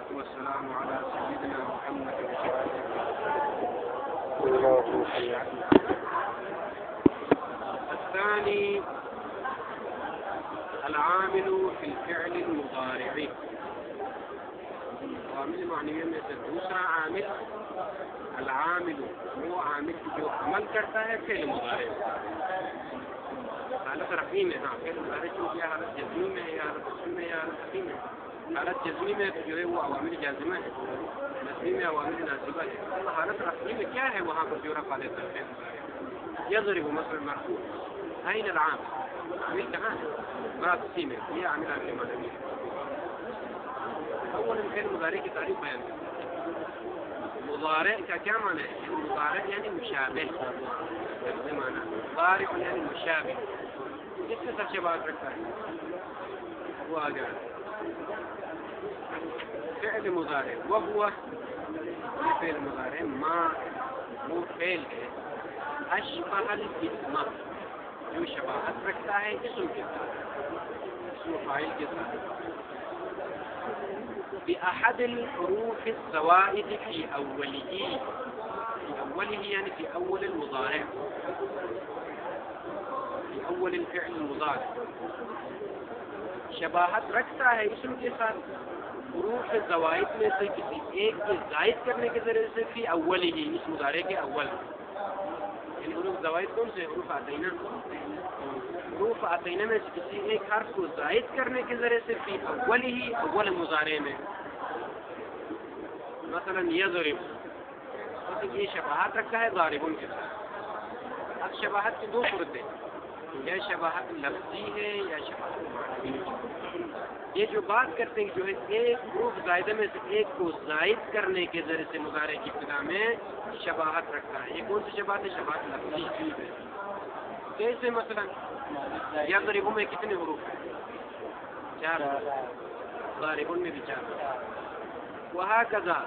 والصلاة والسلام على سيدنا محمد الثاني العامل في الفعل المضارع. عامل معنوی میں سے دوسرا عامل العامل، وہ عامل جو عمل کرتا ہے فعل مضارع حالت رفعی میں. ہاں فعل مضارع چونکہ حالت جزمی میں ہے یا حالت رفعی میں یا حالت رفعی میں. حالت جزمی میں جو ہے وہ عوامل جازمہ ہے، نصبی میں عوامل ناصبہ ہے. حالت رفعی میں کیا ہے وہاں پر جو رفع دیتا ہے فعل مضارع؟ یضرب مثلا مرفوع. أين العامل؟ عامل کہاں ہے؟ مراد سی میں. یہ عامل آپ کے معنی ہے. اول فعل مضارع کی تعریف بیان کرتے ہیں. مضارع کا کیا معنی ہے؟ مضارع یعنی مشابہ. معنی مضارع یعنی مشابہ، جس سے سب سے بات رکھتا ہے وہ آ گیا. فعل مضارع وهو، یہ فعل مضارع ما، وہ فعل ہے اشبہ الاسم، جو شباہت رکھتا ہے اسم کے ساتھ، اسم فاعل کے ساتھ. بأحد الحروف الزوائد في أوله، في أوله يعني في أول المضارع، في أول الفعل المضارع. شباہت رکھتا ہے اسم کے ساتھ حروف زوائد میں سے کسی ایک کے زائد کرنے کے ذریعے سے فی اول ہی، اس مضارع کے اول. یعنی حروف زوائد کون سے؟ حروف آتینہ. حروف آتینہ میں سے کسی ایک حرف کو زائد کرنے کے ذریعے سے فی اول ہی، اول مضارع میں. مثلا یضرب، یہ شباہت رکھتا ہے ضاربون کے ساتھ. اب شباہت کی دو صورتیں، یا شباہت لفظی ہے یا شباہت معنوی. یہ جو بات کرتے ہیں جو ہے ایک حروف زائدہ میں سے ایک کو زائد کرنے کے ذریعے سے مضارع کی ابتدا میں شباہت رکھتا ہے. یہ کون سی شباہت ہے؟ شباہت لفظی. کیسے؟ مثلا یضربون میں کتنے حروف ہیں؟ 4. ضاربون میں بھی 4. وہکذا،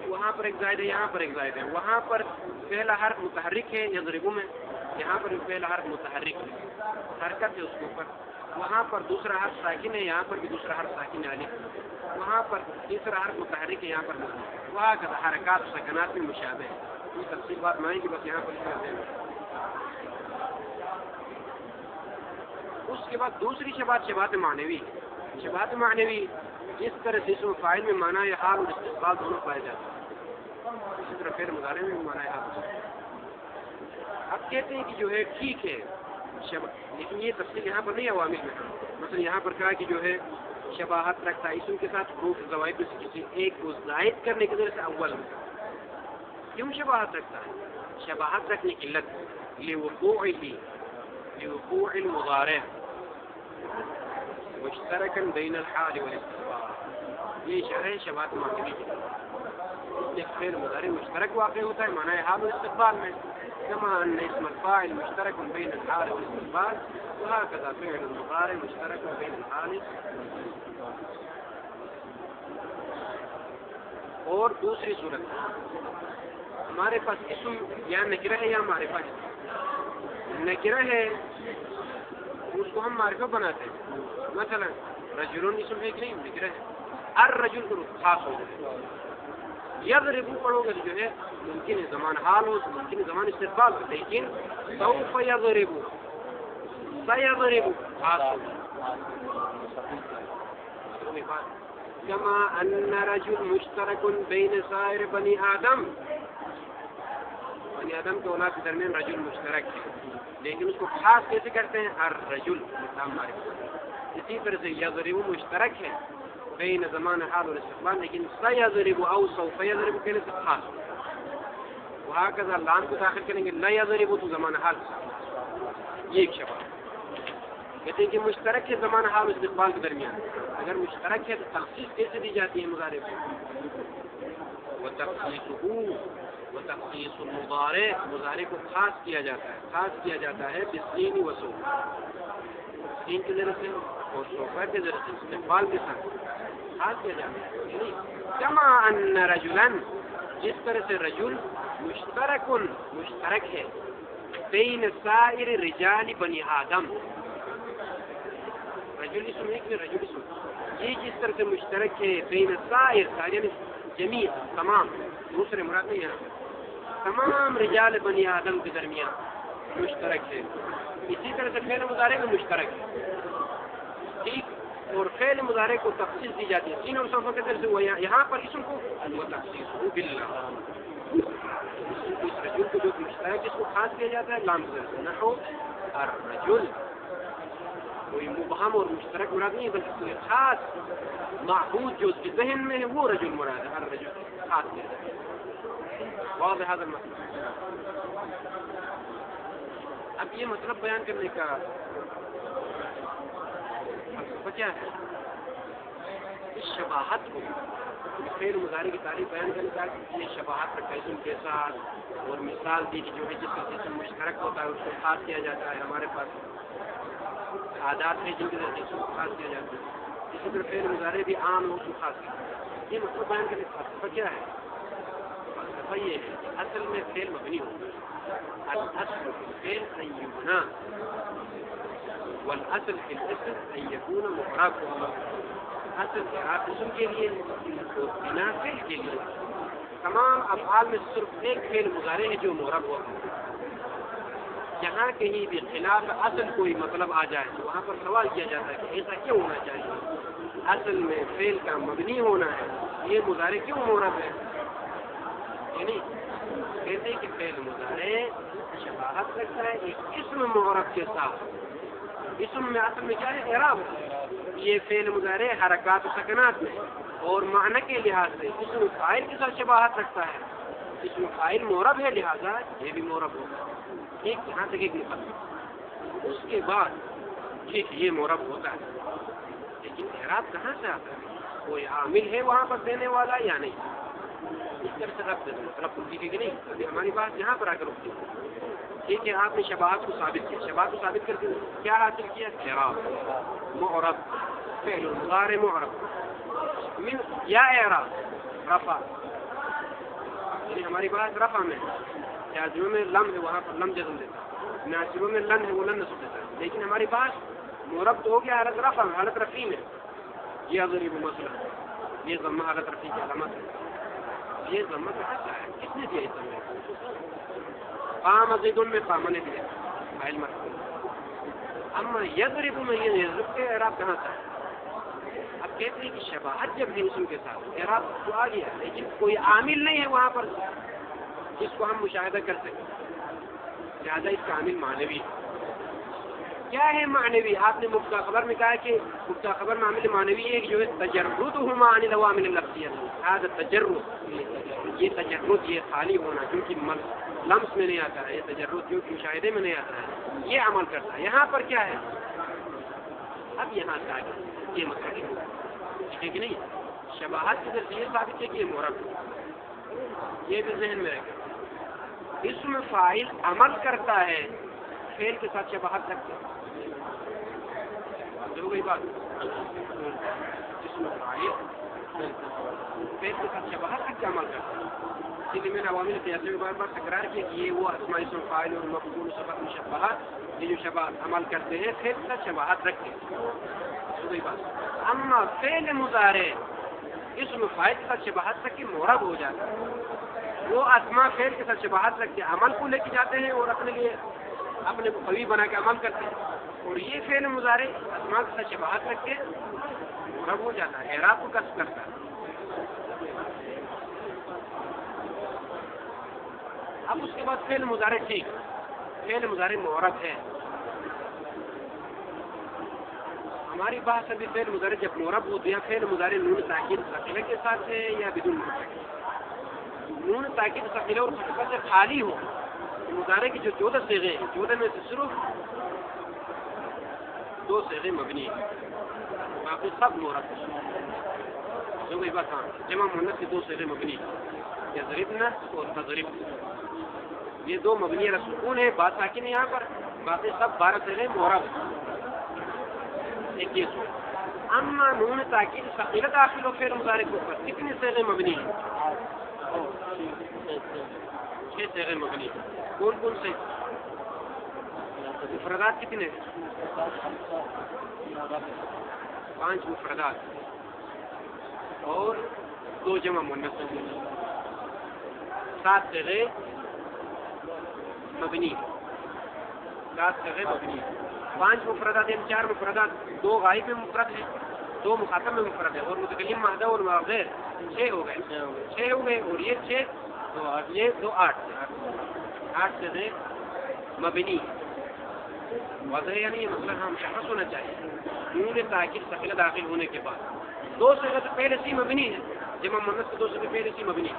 وہاں پر ایک زائد ہے، یہاں پر ایک زائد ہے. وہاں پر پہلا حرف متحرک ہے یضربون میں، یہاں پر بھی پہلا حرف متحرک ہے، حرکت ہے اس کے اوپر. وہاں پر دوسرا حرف ساکن ہے، یہاں پر بھی دوسرا حرف ساکن ہے الف. وہاں پر تیسرا حرف متحرک ہے، یہاں پر نہیں. وہکذا حرکات سکنات میں مشابہ ہے. یہ تفصیل بات مائیں گے، بس یہاں پر لکھ ہیں. اس کے بعد دوسری شباہت معنوی. شباہت معنوی جس طرح سے اسم فاعل میں معنی حال اور استقبال دونوں پائے جاتے ہیں، اسی طرح فعل مضارع میں معنی حال. اب کہتے ہیں کہ جو ہے ٹھیک ہے لیکن یہ تفصیل یہاں پر نہیں عوامل میں. مثلا یہاں پر کہا کہ جو ہے شباہت رکھتا ہے اسم کے ساتھ حروف زوائد میں سے کسی ایک کو زائد کرنے کی وجہ سے اول میں. کیوں شباہت رکھتا ہے؟ شباہت رکھنے کی علت لوقوع المضارع مشترکا بین الحال والاستقبال. یہ شرح شباہت معنوی کی. فعل مضارع مشترک واقع ہوتا ہے معنی حال و استقبال میں، كما أن اسم الفاعل مشترك بين الحال والاستقبال، وهكذا فعل المضارع مشترك بين الحال. اور دوسری صورت ہمارے پاس اسم یا نکرہ ہے یا معرفہ ہے. نکرہ ہے اس کو ہم معرفہ بناتے ہیں. مثلا رجلون اسم ہے کہ نہیں؟ نکرہ ہے. الرجل کو خاص ہو جائے. یضرب پڑھو گے جو ہے ممکن ہے زمان حال ہو، ممکن ہے زمان استقبال ہو، لیکن سوف یضرب، سیضرب خاص ہو. کما ان رجل مشترک بین سائر بنی آدم، بنی آدم کے اولاد کے درمیان رجل مشترک ہے، لیکن اس کو خاص کیسے کرتے ہیں؟ الرجل. اسی طرح سے یضرب مشترک ہے بین زمان حال اور استقبال، لیکن سیضرب او سوف یضرب کہنے سے خاص. وہکذا لام کو داخل کریں گے لا یضرب تو زمان حال. یہ ایک شباہت. کہتے ہیں کہ مشترک ہے زمان حال اور استقبال کے درمیان. اگر مشترک ہے تو تخصیص کیسے دی جاتی ہے مضارع کو؟ وتخصیص المضارع، مضارع کو خاص کیا جاتا ہے. خاص کیا جاتا ہے بالسین و سوف، سین کے ذریعے سے اور سوفہ کے ذریعے سے، استقبال کے ساتھ خاص کیا جاتا ہے. کما ان رجلا، جس طرح سے رجل مشترک ہے بین سائر رجال بنی آدم، رجل اسم ایک میں رجل اسم یہ جس طرح سے مشترک ہے بین السائر یعنی جمیع تمام دوسرے مراد نہیں ہے تمام رجال بنی آدم کے درمیان مشترک ہے اسی طرح سے فعل مضارع میں مشترک ہے ٹھیک اور فعل مضارع کو تخصیص دی جاتی ہے تین اور صفوں کے طرف سے یہاں پر اسم کو وہ تخصیص ہو باللہ اس رجل کو جو مشترک اس کو خاص کیا جاتا ہے لام سے نحو الرجل کوئی مبہم اور مشترک مراد نہیں ہے بلکہ کوئی خاص معبود جو اس کے ذہن میں ہے وہ رجل مراد ہے ہر رجل خاص کیا جاتا ہے واضح هذا المطلب اب یہ مطلب بیان کرنے کا فلسفہ کیا ہے اس شباہت کو فعل مضارع کی تعریف بیان کرنے کا یہ شباہت رکھا اسم کے ساتھ اور مثال دی کہ جو ہے جس کا جسم مشترک ہوتا ہے اس کو خاص کیا جاتا ہے ہمارے پاس عادات ہے جن کے ذریعے اس کو خاص کیا جاتا ہے اسی طرح فعل مضارع بھی عام ہو اس کو خاص کیا یہ مطلب بیان کرنے کا فلسفہ کیا ہے فلسفہ یہ ہے کہ اصل میں فعل مبنی ہوگا الاصل في الفعل ان يبنى والاصل في الاسم ان يكون معرب اصل اعراب اسم کے لیے اور بنا فعل کے لیے تمام افعال میں صرف ایک فعل مضارع ہے جو معرب ہوگا جہاں کہیں بھی خلاف اصل کوئی مطلب آ جائے تو وہاں پر سوال کیا جاتا ہے کہ ایسا کیوں ہونا چاہیے اصل میں فعل کا مبنی ہونا ہے یہ مضارع کیوں معرب ہے یعنی کہتے ہیں کہ فعل مضارع شباہت رکھتا ہے ایک اسم معرب کے ساتھ اسم میں اصل میں کیا ہے اعراب یہ فعل مضارع حرکات و سکنات میں اور معنی کے لحاظ سے اسم فاعل کے ساتھ شباہت رکھتا ہے اسم فاعل معرب ہے لہذا یہ بھی معرب ہوگا ایک یہاں تک ایک مقدمہ اس کے بعد ٹھیک یہ معرب ہوتا ہے لیکن اعراب کہاں سے آتا ہے کوئی عامل ہے وہاں پر دینے والا یا نہیں اس طرح سے رب ٹھیک ہے کہ نہیں ابھی ہماری بات یہاں پر آ کر رکتی ہے ٹھیک ہے آپ نے شباہت کو ثابت کیا شباہت کو ثابت کر کے کیا حاصل کیا اعراب معرب فعل مضارع معرب من یا اعراب رفع یعنی ہماری بات رفع میں جازموں میں لم ہے وہاں پر لم جزم دیتا ہے ناصبوں میں لن ہے وہ لن نصب دیتا ہے لیکن ہماری بات معرب تو ہو گیا حالت رفع میں حالت رفیع میں یہ ضریب مسئلہ یہ ضمہ حالت رفیع کی علامت ہے یہ ضمہ کہاں سے ہے کس نے دیا اس ضمہ قام زید میں قام نے دیا فاعل مرفوع اما یضرب میں یہ یضرب کے اعراب کہاں سے ہے اب کہتے ہیں کہ شباہت جب ہے اسم کے ساتھ اعراب تو آ گیا لیکن کوئی عامل نہیں ہے وہاں پر جس کو ہم مشاہدہ کر سکیں لہٰذا اس کا عامل معنوی کیا ہے معنوی آپ نے مبتدا خبر میں کہا کہ مبتدا خبر میں عامل معنوی ہے کہ جو ہے تجردهما عن العوامل اللفظیہ هذا تجرد یہ تجرد یہ خالی ہونا جو کہ لمس میں نہیں آتا ہے یہ تجرد جو کہ مشاہدے میں نہیں آتا ہے یہ عمل کرتا ہے یہاں پر کیا ہے اب یہاں سے آگے یہ مطلب ٹھیک ہے کہ نہیں شباہت کی ذریعے ثابت ہے کہ یہ معرب یہ بھی ذہن میں رکھے اسم فاعل عمل کرتا ہے فعل کے ساتھ شباہت رکھتے ہیں جو گئی بات اسم فاعل فعل کے ساتھ شباہت رکھ کے عمل کرتا ہے اسی لیے میں نے عوامل قیاسیہ میں بار بار تکرار کیا کہ یہ وہ اسماء اسم فاعل اور مفعول صفت مشبہات یہ جو شباہت عمل کرتے ہیں فعل کے ساتھ شباہت رکھتے ہیں جو گئی بات اما فعل مضارع اسم فاعل کے ساتھ شباہت رکھ کے معرب ہو جاتا ہے وہ اسماء فعل کے ساتھ شباہت رکھ کے عمل کو لے کے جاتے ہیں اور اپنے لیے اپنے کو قوی بنا کے عمل کرتے ہیں اور یہ فعل مضارع اسماء کے ساتھ شباہت رکھ کے معرب ہو جاتا ہے اعراب کو کسب کرتا ہے اب اس کے بعد فعل مضارع ٹھیک فعل مضارع معرب ہے ہماری بات ابھی فعل مضارع جب معرب ہو تو یا فعل مضارع نون تاکید ثقیلہ کے ساتھ ہے یا بدون نون تاکید نون تاکید ثقیلہ اور ثقیلہ سے خالی ہو مضارع کی جو 14 صیغے ہیں 14 میں سے صرف 2 صیغے مبنی ہیں باقی سب معرب ہیں جو کوئی بات ہاں جمع مؤنث کی 2 صیغے مبنی ہیں یضربن اور تضرب یہ 2 مبنی سکون ہے بات ساکن ہے یہاں پر باقی سب 12 صیغے معرب ہیں ایک یہ صورت اما نون تاکید ثقیلہ داخل ہو فعل مضارع کے اوپر کتنے صیغے مبنی ہیں 6 صیغے مبنی ہیں کون کون سے مفردات کتنے؟ 5 مفردات اور 2 جمع مؤنث، 7 صيغے مبنی، 7 صيغے مبنی، 5 مفردات یعنی 4 مفردات، 2 غائب میں مفرد ہے، 2 مخاطب میں مفرد ہے، اور متکلم محض اور غیر 6 ہو گئے، 6 ہو گئے، اور یہ 6 یہ 2 8 صيغے مبنی. واضح ہے یعنی یہ مسئلہ ہم مشخص ہونا چاہیے. نون تاکید ثقیلہ داخل ہونے کے بعد 2 صيغے تو پہلے سے مبنی ہے، جمع مؤنث کے 2 صيغے پہلے سے مبنی ہے.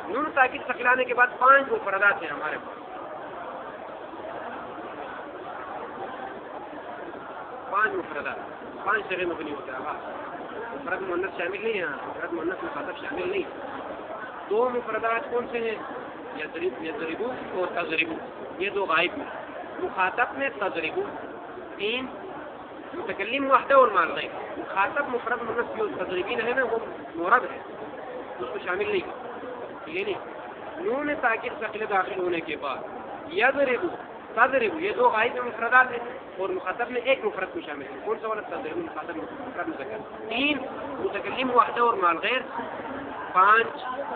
نون تاکید ثقیلہ آنے کے بعد 5 مفردات ہیں ہمارے پاس، 5 مفردات، 5 صيغے مبنی ہوتے ہیں. مفرد مؤنث شامل نہیں ہے، مفرد مؤنث مخاطب شامل نہیں. 2 مفردات کون سے ہیں؟ یضربو اور تضربو، یہ 2 غائب ہیں. مخاطب میں تضربو، 3 متکلم وحدہ اور مال غیر. مخاطب مفرد مؤنث جو تضربین ہے نا وہ مورب ہے، اس کو شامل نہیں، یہ نہیں. نون تاکید ثقیلہ داخل ہونے کے بعد یضربو تضربو، یہ 2 غائب مفردات ہیں، اور مخاطب میں 1 مفرد کو شامل ہے. کون سا والا؟ تضربو. مخاطب مفرد مذکر. 3 متکلم وحدہ اور مال غیر. 5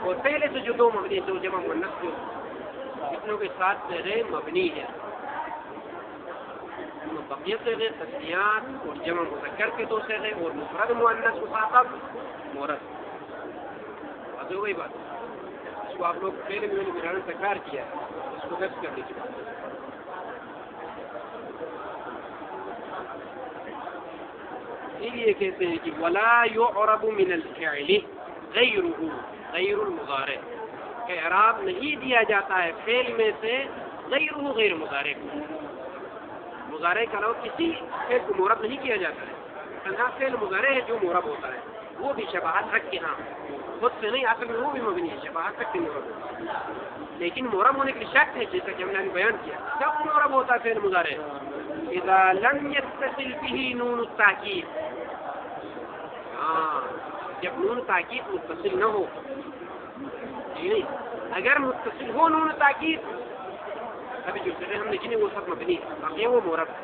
اور پہلے سے جو 2 مبنی، 2 جمع مؤنث جو اتنوں کے 7 صيغے مبنی ہے. بقیہ صيغے تسنیات اور جمع مذکر کے 2 صيغے اور مفرد مؤنث مخاطب مورد. واضح ہو گئی بات؟ اس کو آپ لوگ پہلے بھی میں نے میرا تکرار کیا ہے، اس کو درج کر لیجیے. یہ کہتے ہیں کہ ولا يعرب من الفعل غیرہ غیر المضارع، اعراب نہیں دیا جاتا ہے فعل میں سے غیرہ غیر مضارع کو. مضارع کا علاوہ کسی فعل کو مورب نہیں کیا جاتا ہے. تنہا فعل مضارع ہے جو مورب ہوتا ہے، وہ بھی شباہت رکھ کے، ہاں خود سے نہیں، اصل میں وہ بھی مبنی ہے، شباہت رکھ کے مورب ہوتا ہے. لیکن مورب ہونے کے لیے شرط ہے، جیسا کہ ہم نے بیان کیا. کب مورب ہوتا ہے فعل مضارع؟ اذا لم يتصل به نون التاکید. ہاں، جب نون تاکید متصل نہ ہو. نہیں، اگر متصل ہو نون تاکید، ابھی جو صيغے ہم نے گنے وہ سب مبنی ہے، باقی وہ مورب ہے.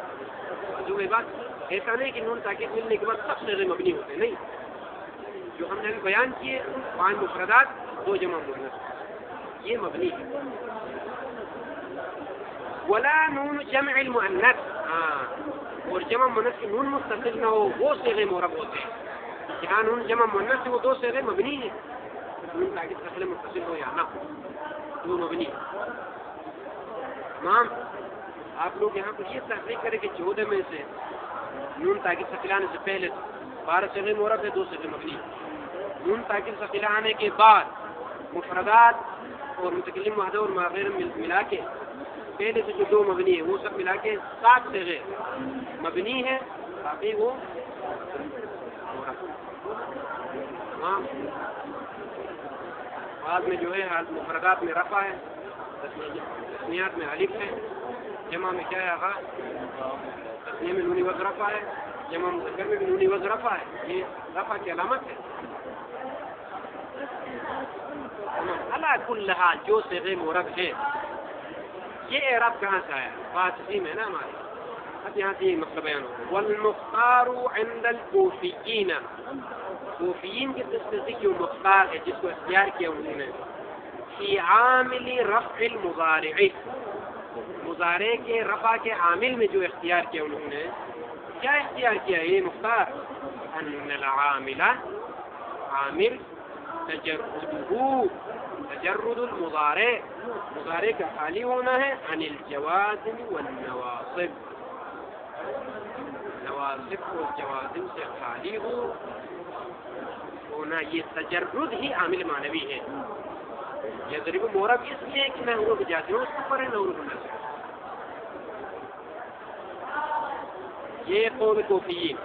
جو بات ایسا نہیں کہ نون تاکید ملنے کے بعد سب صيغے مبنی ہوتے ہیں، نہیں. جو ہم نے بیان کیے 5 مفردات، 2 جمع مؤنث، یہ مبنی ہے. ولا نون جمع المؤنث، ہاں، اور جمع مؤنث کی نون متصل نہ ہو وہ صيغے مورب ہوتے ہیں. جہاں نون جمع مؤنث ہے وہ 2 صيغے مبنی ہیں، نون تاکید ثقیلہ متصل ہو یا نہ ہو وہ مبنی ہے. تمام آپ لوگ یہاں پر یہ تحقیق کریں کہ 14 میں سے نون تاکید ثقیلہ آنے سے پہلے 12 صيغے مورب ہے، 2 صيغے مبنی. نون تاکید ثقیلہ آنے کے بعد مفردات اور متکلم وحدہ اور ما غیر ملا کے پہلے سے جو 2 مبنی ہے وہ سب ملا کے 7 صيغے مبنی ہے، باقی وہ مورب. ہاں، بعد میں جو ہے مفردات میں رفع ہے، تسنیات میں الف ہے، جمع میں کیا ہے؟ آغا. تسنیہ میں نون وزن رفع ہے، جمع مذکر میں بھی نون وزن رفع ہے. یہ رفع کی علامت ہے. علی کل حال جو صيغے مورب ہے، یہ اعراب کہاں سے آیا؟ بات اسی میں نا ہماری. اب یہاں سے یہ مطلب بیان ہوگا. والمختار عند الکوفیین، کوفیین کے تصدیق جو مختار ہے، جس کو اختیار کیا انہوں نے، فی عامل رفع المضارع، مضارع کے رفع کے عامل میں جو اختیار کیا انہوں نے، کیا اختیار کیا یہ مختار؟ ان العامل، عامل تجرد المضارع، مضارع کا خالی ہونا ہے، عن الجوازم والنواصب، نواصب اور جوازم سے خالی ہونا. یہ تجرد ہی عامل معنوی ہے. یضرب مورب اس لیے کہ میں حروف جازم اس کے اوپر ہے، نہ حروف نصب. یہ قول کوفیین.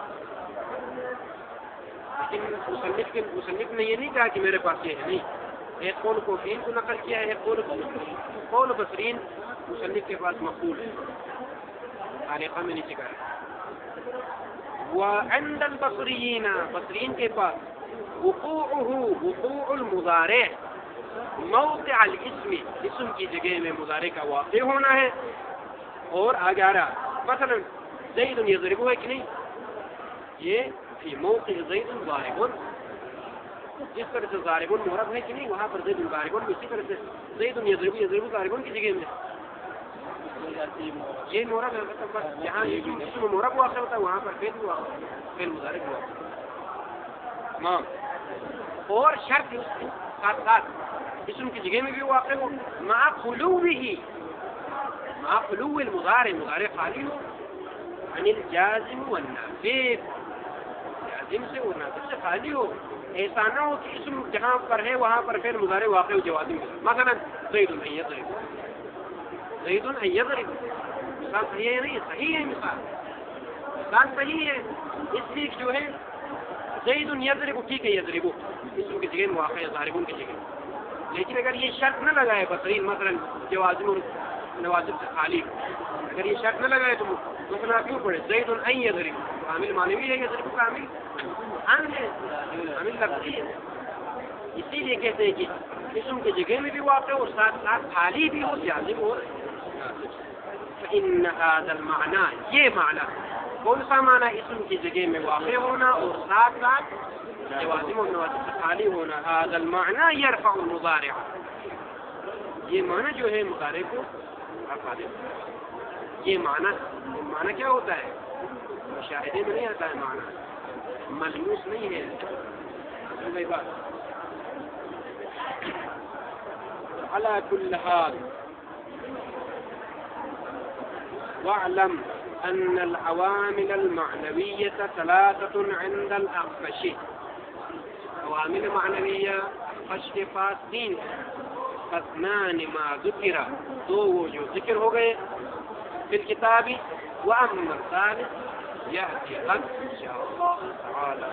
لیکن مصنف نے یہ نہیں کہا کہ میرے پاس یہ ہے، نہیں. ایک قول کوفیین کو نقل کیا ہے، ایک قول بصرین مصنف کے پاس مقبول ہے. علیقہ میں نیچے کہا ہے. وعند البصريين، بصرین کے پاس وقوع المضارع، موقع الاسم، اسم کی جگہ میں مضارع کا واقع ہونا ہے. اور آگے آ رہا مثلا زید یضرب ہے کہ نہیں، یہ فی موقع زید ضارب، جس طرح سے ضارب معرب ہے کہ نہیں وہاں پر زید ضارب، اسی طرح سے زید یضرب ضارب کی جگہ میں یہ معرب ہے، مطلب بس جہاں اس میں معرب واقع ہوتا ہے وہاں پر فعل مضارع ہوا تمام. اور شرط اس کے ساتھ ساتھ اسم کی جگہ میں بھی واقع ہو مع خلوه المضارع، مضارع خالی ہو عن الجازم والناصب، جازم سے اور ناصب سے خالی ہو. ایسا نہ ہو کہ اسم جہاں پر ہے وہاں پر فعل مضارع واقع ہو جوازم میں، مثلا زید ان یضرب، زید ان یضرب، مثال صحیح ہے نہیں، صحیح ہے مثال صحیح ہے، اس لیے جو ہے زید یضرب ٹھیک ہے، یضرب اسم کی جگہ میں واقع ہے ضارب کی جگہ، لیکن اگر یہ شرط نہ لگائے بصرین مثلا جوازم اور نوازب سے خالی، اگر یہ شرط نہ لگائے تو مثلا کیوں پڑے زید ان یضرب، کامل معنوی ہے، یضرب کامل ان ہے، کامل لفظی ہے. اسی لیے کہتے ہیں کہ اسم کی جگہ میں بھی واقع اور ساتھ ساتھ خالی بھی ہو جازم اور فإن هذا المعنى، یہ معنی کون سا معنی؟ اسم کی جگہ میں واقع ہونا اور ساتھ ساتھ جوازم اور نوازب سے خالی ہونا. هذا المعنى يرفع المضارع، یہ معنی جو ہے مضارع کو رفع دیتا ہے. یہ معنی کیا ہوتا ہے؟ مشاہدے میں نہیں آتا ہے، معنی ملموس نہیں ہے. کوئی بات على كل حال واعلم أن العوامل المعنوية ثلاثة عند الأخفش. عوامل معنوية أخفش کے پاس تین، اثنان ما ذکر، دو وہ جو ذکر ہو گئے في الكتاب، وأما الثالث يأتي غد إن شاء الله تعالى.